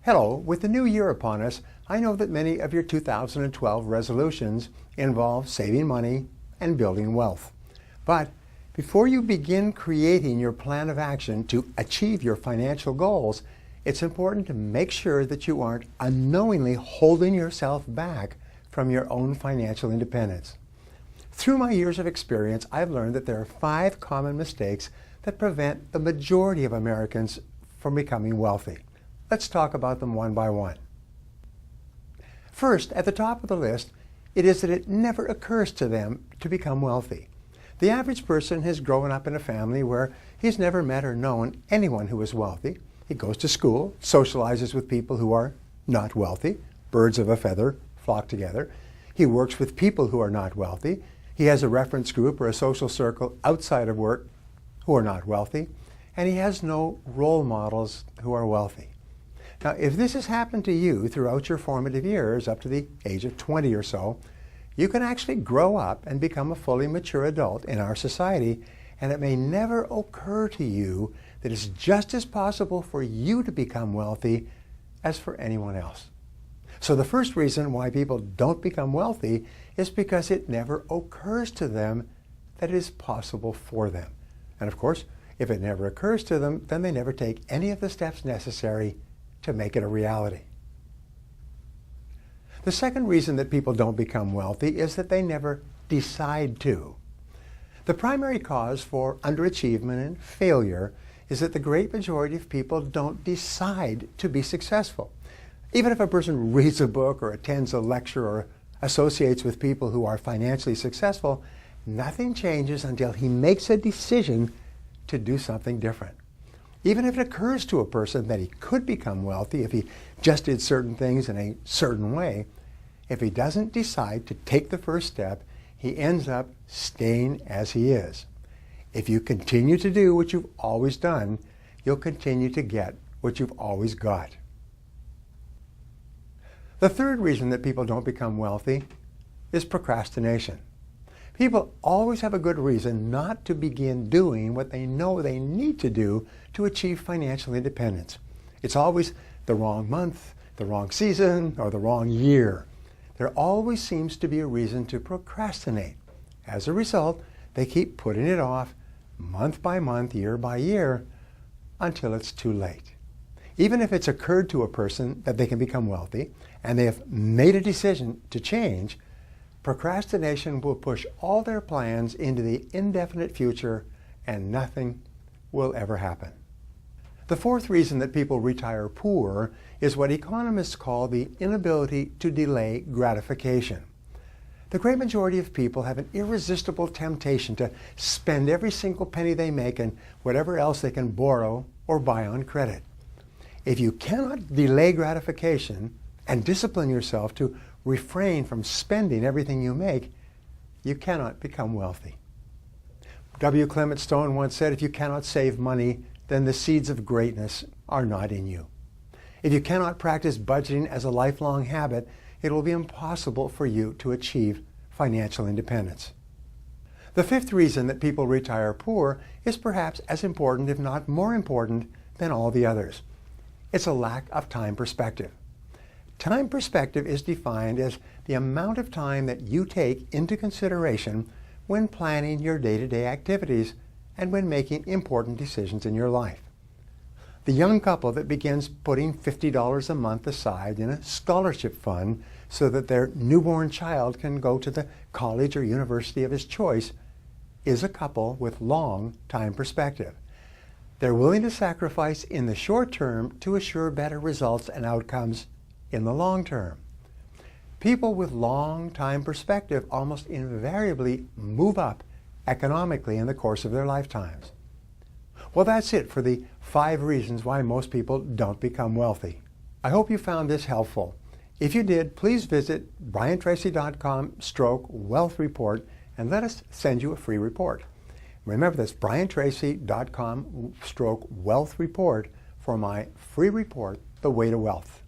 Hello, with the new year upon us, I know that many of your 2012 resolutions involve saving money and building wealth. But before you begin creating your plan of action to achieve your financial goals, it's important to make sure that you aren't unknowingly holding yourself back from your own financial independence. Through my years of experience, I've learned that there are 5 common mistakes that prevent the majority of Americans from becoming wealthy. Let's talk about them one by one. First, at the top of the list, it is that it never occurs to them to become wealthy. The average person has grown up in a family where he's never met or known anyone who is wealthy. He goes to school, socializes with people who are not wealthy. Birds of a feather flock together. He works with people who are not wealthy. He has a reference group or a social circle outside of work who are not wealthy. And he has no role models who are wealthy. Now, if this has happened to you throughout your formative years, up to the age of 20 or so, you can actually grow up and become a fully mature adult in our society, and it may never occur to you that it's just as possible for you to become wealthy as for anyone else. So the first reason why people don't become wealthy is because it never occurs to them that it is possible for them. And of course, if it never occurs to them, then they never take any of the steps necessary to make it a reality. The second reason that people don't become wealthy is that they never decide to. The primary cause for underachievement and failure is that the great majority of people don't decide to be successful. Even if a person reads a book or attends a lecture or associates with people who are financially successful, nothing changes until he makes a decision to do something different. Even if it occurs to a person that he could become wealthy if he just did certain things in a certain way, if he doesn't decide to take the first step, he ends up staying as he is. If you continue to do what you've always done, you'll continue to get what you've always got. The third reason that people don't become wealthy is procrastination. People always have a good reason not to begin doing what they know they need to do to achieve financial independence. It's always the wrong month, the wrong season, or the wrong year. There always seems to be a reason to procrastinate. As a result, they keep putting it off month by month, year by year, until it's too late. Even if it's occurred to a person that they can become wealthy, and they have made a decision to change, procrastination will push all their plans into the indefinite future, and nothing will ever happen. The fourth reason that people retire poor is what economists call the inability to delay gratification. The great majority of people have an irresistible temptation to spend every single penny they make and whatever else they can borrow or buy on credit. If you cannot delay gratification and discipline yourself to refrain from spending everything you make, you cannot become wealthy. W. Clement Stone once said, if you cannot save money, then the seeds of greatness are not in you. If you cannot practice budgeting as a lifelong habit, it will be impossible for you to achieve financial independence. The fifth reason that people retire poor is perhaps as important, if not more important, than all the others. It's a lack of time perspective. Time perspective is defined as the amount of time that you take into consideration when planning your day-to-day activities and when making important decisions in your life. The young couple that begins putting $50 a month aside in a scholarship fund so that their newborn child can go to the college or university of his choice is a couple with long time perspective. They're willing to sacrifice in the short term to assure better results and outcomes in the long term. People with long time perspective almost invariably move up economically in the course of their lifetimes. Well, that's it for the 5 reasons why most people don't become wealthy. I hope you found this helpful. If you did, please visit briantracy.com/wealth report and let us send you a free report. Remember, that's briantracy.com/wealth report for my free report, The Way to Wealth.